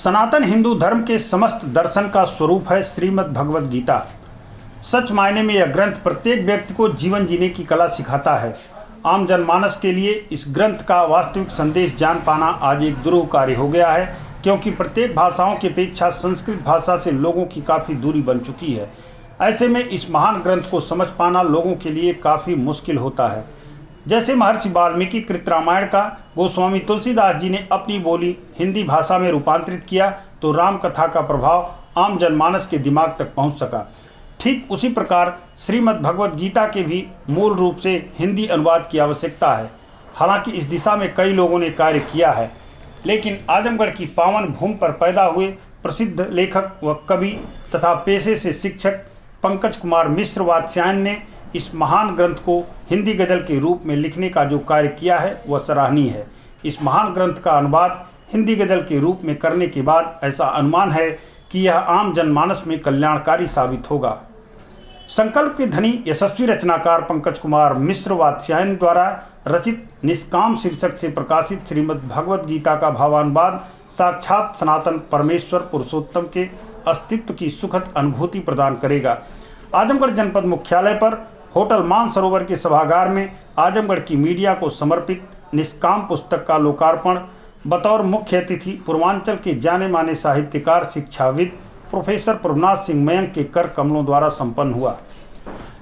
सनातन हिंदू धर्म के समस्त दर्शन का स्वरूप है श्रीमद् भगवद गीता। सच मायने में यह ग्रंथ प्रत्येक व्यक्ति को जीवन जीने की कला सिखाता है। आम जनमानस के लिए इस ग्रंथ का वास्तविक संदेश जान पाना आज एक दुरूह कार्य हो गया है, क्योंकि प्रत्येक भाषाओं की अपेक्षा संस्कृत भाषा से लोगों की काफ़ी दूरी बन चुकी है। ऐसे में इस महान ग्रंथ को समझ पाना लोगों के लिए काफ़ी मुश्किल होता है। जैसे महर्षि वाल्मीकि कृत रामायण का गोस्वामी तुलसीदास जी ने अपनी बोली हिंदी भाषा में रूपांतरित किया तो राम कथा का प्रभाव आम जनमानस के दिमाग तक पहुंच सका। ठीक उसी प्रकार श्रीमद् भगवद गीता के भी मूल रूप से हिंदी अनुवाद की आवश्यकता है। हालांकि इस दिशा में कई लोगों ने कार्य किया है, लेकिन आजमगढ़ की पावन भूमि पर पैदा हुए प्रसिद्ध लेखक व कवि तथा पेशे से शिक्षक पंकज कुमार मिश्र वात्स्यायन ने इस महान ग्रंथ को हिंदी गजल के रूप में लिखने का जो कार्य किया है वह सराहनीय है। इस महान ग्रंथ का अनुवाद हिंदी गजल के रूप में करने के बाद ऐसा अनुमान है कि यह आम जनमानस में कल्याणकारी साबित होगा। संकल्प के धनी यशस्वी रचनाकार पंकज कुमार मिश्र वात्स्यायन द्वारा रचित निष्काम शीर्षक से प्रकाशित श्रीमद् भगवद गीता का भावानुवाद साक्षात सनातन परमेश्वर पुरुषोत्तम के अस्तित्व की सुखद अनुभूति प्रदान करेगा। आजमगढ़ जनपद मुख्यालय पर होटल मानसरोवर के सभागार में आजमगढ़ की मीडिया को समर्पित निष्काम पुस्तक का लोकार्पण बतौर मुख्य अतिथि पूर्वांचल के जाने माने साहित्यकार शिक्षाविद प्रोफेसर प्रभुनाथ सिंह मयंक के कर कमलों द्वारा संपन्न हुआ।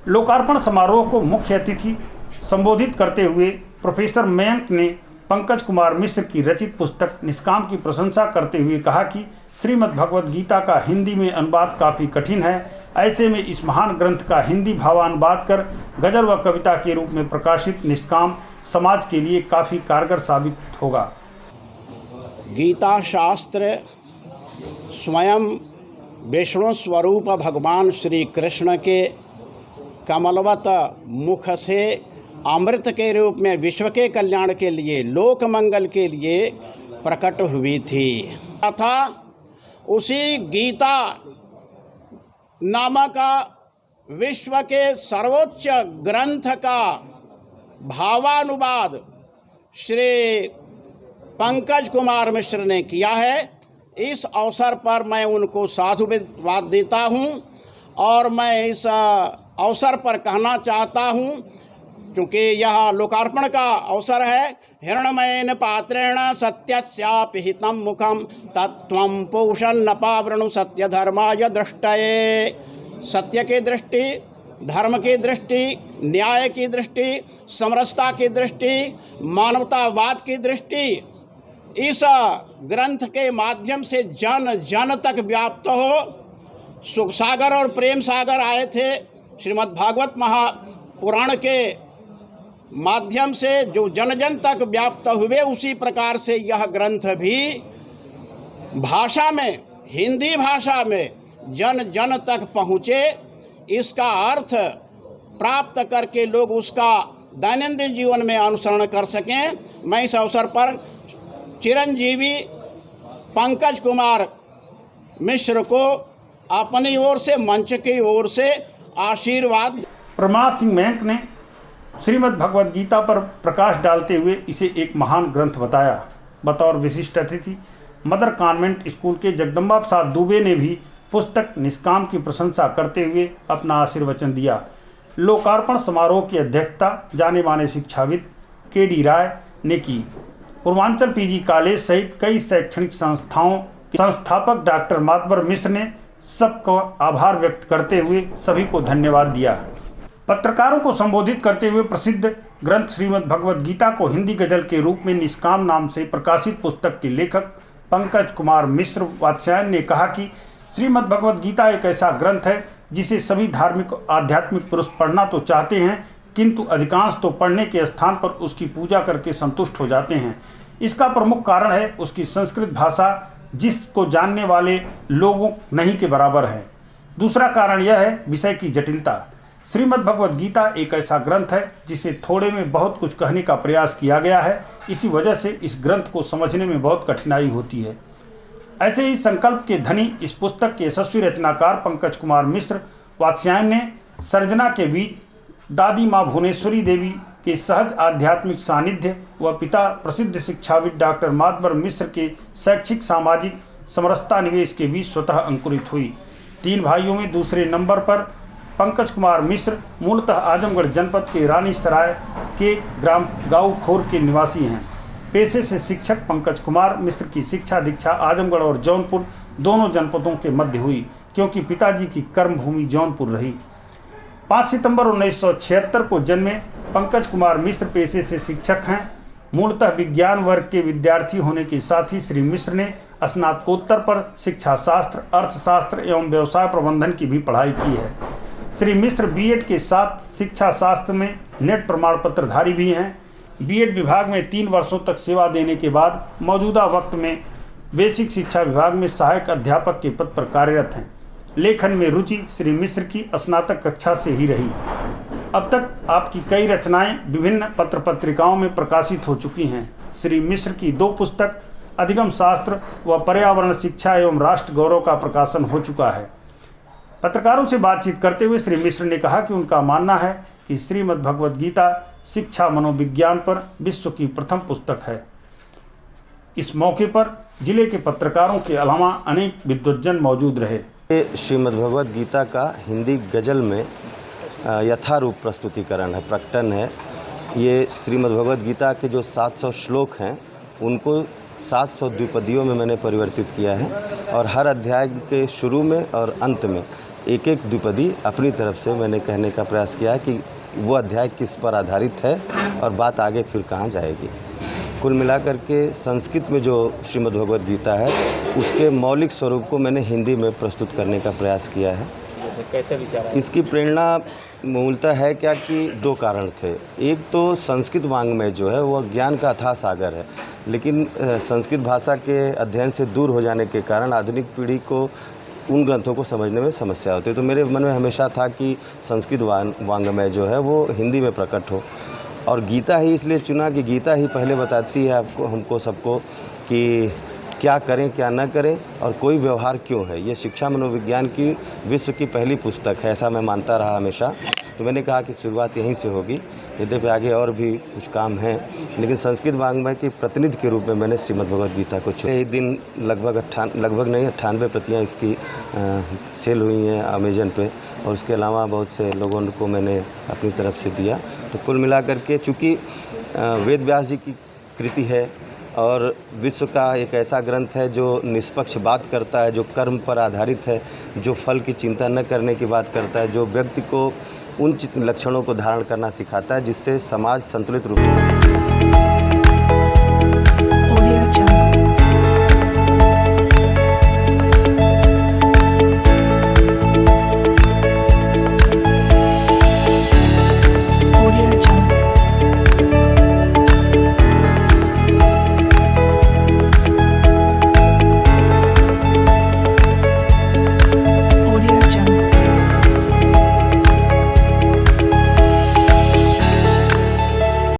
लोकार्पण समारोह को मुख्य अतिथि संबोधित करते हुए प्रोफेसर मयंक ने पंकज कुमार मिश्र की रचित पुस्तक निष्काम की प्रशंसा करते हुए कहा कि श्रीमद् भगवद गीता का हिंदी में अनुवाद काफ़ी कठिन है। ऐसे में इस महान ग्रंथ का हिंदी भावानुवाद कर गजल व कविता के रूप में प्रकाशित निष्काम समाज के लिए काफ़ी कारगर साबित होगा। गीता शास्त्र स्वयं विष्णु स्वरूप भगवान श्री कृष्ण के कमलवत मुख से अमृत के रूप में विश्व के कल्याण के लिए, लोक मंगल के लिए प्रकट हुई थी तथा उसी गीता नामक विश्व के सर्वोच्च ग्रंथ का भावानुवाद श्री पंकज कुमार मिश्र ने किया है। इस अवसर पर मैं उनको साधुवाद देता हूं और मैं इस अवसर पर कहना चाहता हूं, क्योंकि यह लोकार्पण का अवसर है। हिरण्मयेन पात्रेण सत्यस्यापि हितं मुखं तत्त्वं पोषन्न पावृणु सत्य धर्माय दृष्टये। सत्य की दृष्टि, धर्म की दृष्टि, न्याय की दृष्टि, समरसता की दृष्टि, मानवतावाद की दृष्टि इस ग्रंथ के माध्यम से जन जन तक व्याप्त हो। सुख सागर और प्रेम सागर आए थे श्रीमद् भागवत महापुराण के माध्यम से जो जन जन तक व्याप्त हुए, उसी प्रकार से यह ग्रंथ भी भाषा में, हिंदी भाषा में जन जन तक पहुँचे। इसका अर्थ प्राप्त करके लोग उसका दैनंदिन जीवन में अनुसरण कर सकें। मैं इस अवसर पर चिरंजीवी पंकज कुमार मिश्र को अपनी ओर से, मंच की ओर से आशीर्वाद। प्रभुनाथ सिंह मयंक ने श्रीमद् भगवद गीता पर प्रकाश डालते हुए इसे एक महान ग्रंथ बताया। बतौर विशिष्ट अतिथि मदर कॉन्वेंट स्कूल के जगदम्बा प्रसाद दुबे ने भी पुस्तक निष्काम की प्रशंसा करते हुए अपना आशीर्वचन दिया। लोकार्पण समारोह की अध्यक्षता जाने माने शिक्षाविद के.डी. राय ने की। पूर्वांचल पीजी कॉलेज सहित कई शैक्षणिक संस्थाओं के संस्थापक डॉक्टर मातबर मिश्र ने सबका आभार व्यक्त करते हुए सभी को धन्यवाद दिया। पत्रकारों को संबोधित करते हुए प्रसिद्ध ग्रंथ श्रीमद् भगवद गीता को हिंदी गजल के रूप में निष्काम नाम से प्रकाशित पुस्तक के लेखक पंकज कुमार मिश्र वात्स्यायन ने कहा कि श्रीमद् भगवद गीता एक ऐसा ग्रंथ है जिसे सभी धार्मिक आध्यात्मिक पुरुष पढ़ना तो चाहते हैं, किंतु अधिकांश तो पढ़ने के स्थान पर उसकी पूजा करके संतुष्ट हो जाते हैं। इसका प्रमुख कारण है उसकी संस्कृत भाषा, जिसको जानने वाले लोगों नहीं के बराबर है। दूसरा कारण यह है विषय की जटिलता। श्रीमद् भगवद गीता एक ऐसा ग्रंथ है जिसे थोड़े में बहुत कुछ कहने का प्रयास किया गया है। इसी वजह से इस ग्रंथ को समझने में बहुत कठिनाई होती है। ऐसे ही संकल्प के धनी इस पुस्तक के यशस्वी रचनाकार पंकज कुमार मिश्र वात्स्यायन ने सर्जना के बीच दादी माँ भुवनेश्वरी देवी के सहज आध्यात्मिक सानिध्य व पिता प्रसिद्ध शिक्षाविद डॉक्टर मातबर मिश्र के शैक्षिक, सामाजिक समरसता निवेश के बीच स्वतः अंकुरित हुई। 3 भाइयों में दूसरे नंबर पर पंकज कुमार मिश्र मूलतः आजमगढ़ जनपद के रानी सराय के ग्राम गाँवखोर के निवासी हैं। पेशे से शिक्षक पंकज कुमार मिश्र की शिक्षा दीक्षा आजमगढ़ और जौनपुर दोनों जनपदों के मध्य हुई, क्योंकि पिताजी की कर्मभूमि जौनपुर रही। 5 सितंबर 1976 को जन्मे पंकज कुमार मिश्र पेशे से शिक्षक हैं। मूलतः विज्ञान वर्ग के विद्यार्थी होने के साथ ही श्री मिश्र ने स्नातकोत्तर पर शिक्षा शास्त्र, अर्थशास्त्र एवं व्यवसाय प्रबंधन की भी पढ़ाई की है। श्री मिश्र बीएड के साथ शिक्षा शास्त्र में नेट प्रमाण पत्रधारी भी हैं। बीएड विभाग में 3 वर्षों तक सेवा देने के बाद मौजूदा वक्त में बेसिक शिक्षा विभाग में सहायक अध्यापक के पद पर कार्यरत हैं। लेखन में रुचि श्री मिश्र की स्नातक कक्षा से ही रही। अब तक आपकी कई रचनाएं विभिन्न पत्र पत्रिकाओं में प्रकाशित हो चुकी हैं। श्री मिश्र की 2 पुस्तक अधिगम शास्त्र व पर्यावरण शिक्षा एवं राष्ट्र गौरव का प्रकाशन हो चुका है। पत्रकारों से बातचीत करते हुए श्री मिश्र ने कहा कि उनका मानना है कि श्रीमद् भगवद गीता शिक्षा मनोविज्ञान पर विश्व की प्रथम पुस्तक है। इस मौके पर जिले के पत्रकारों के अलावा अनेक विद्वज्जन मौजूद रहे। श्रीमद् भगवद गीता का हिंदी गज़ल में यथारूप प्रस्तुतिकरण है, प्रकटन है। ये श्रीमद् भगवद गीता के जो 700 श्लोक हैं उनको 700 द्विपदियों में मैंने परिवर्तित किया है और हर अध्याय के शुरू में और अंत में एक एक द्विपदी अपनी तरफ से मैंने कहने का प्रयास किया है कि वो अध्याय किस पर आधारित है और बात आगे फिर कहाँ जाएगी। कुल मिलाकर के संस्कृत में जो श्रीमद् भगवद गीता है उसके मौलिक स्वरूप को मैंने हिंदी में प्रस्तुत करने का प्रयास किया है। कैसे विचार? इसकी प्रेरणा मूलतः है क्या कि 2 कारण थे। एक तो संस्कृत वाङ्मय जो है वह ज्ञान का अथाह सागर है, लेकिन संस्कृत भाषा के अध्ययन से दूर हो जाने के कारण आधुनिक पीढ़ी को उन ग्रंथों को समझने में समस्या होती है। तो मेरे मन में हमेशा था कि संस्कृत वाङ्मय जो है वो हिंदी में प्रकट हो, और गीता ही इसलिए चुना कि गीता ही पहले बताती है हमको सबको कि क्या करें क्या न करें और कोई व्यवहार क्यों है। ये शिक्षा मनोविज्ञान की विश्व की पहली पुस्तक है, ऐसा मैं मानता रहा हमेशा। तो मैंने कहा कि शुरुआत यहीं से होगी। यद्यपि आगे और भी कुछ काम हैं, लेकिन संस्कृत वाङ्मय के प्रतिनिधि के रूप में मैंने श्रीमद् भगवद गीता को चुना। एक दिन लगभग 98 प्रतियाँ इसकी सेल हुई हैं अमेजन पे, और उसके अलावा बहुत से लोगों को मैंने अपनी तरफ से दिया। तो कुल मिलाकर के चूँकि वेद व्यास जी की कृति है और विश्व का एक ऐसा ग्रंथ है जो निष्पक्ष बात करता है, जो कर्म पर आधारित है, जो फल की चिंता न करने की बात करता है, जो व्यक्ति को उन लक्षणों को धारण करना सिखाता है जिससे समाज संतुलित रूप से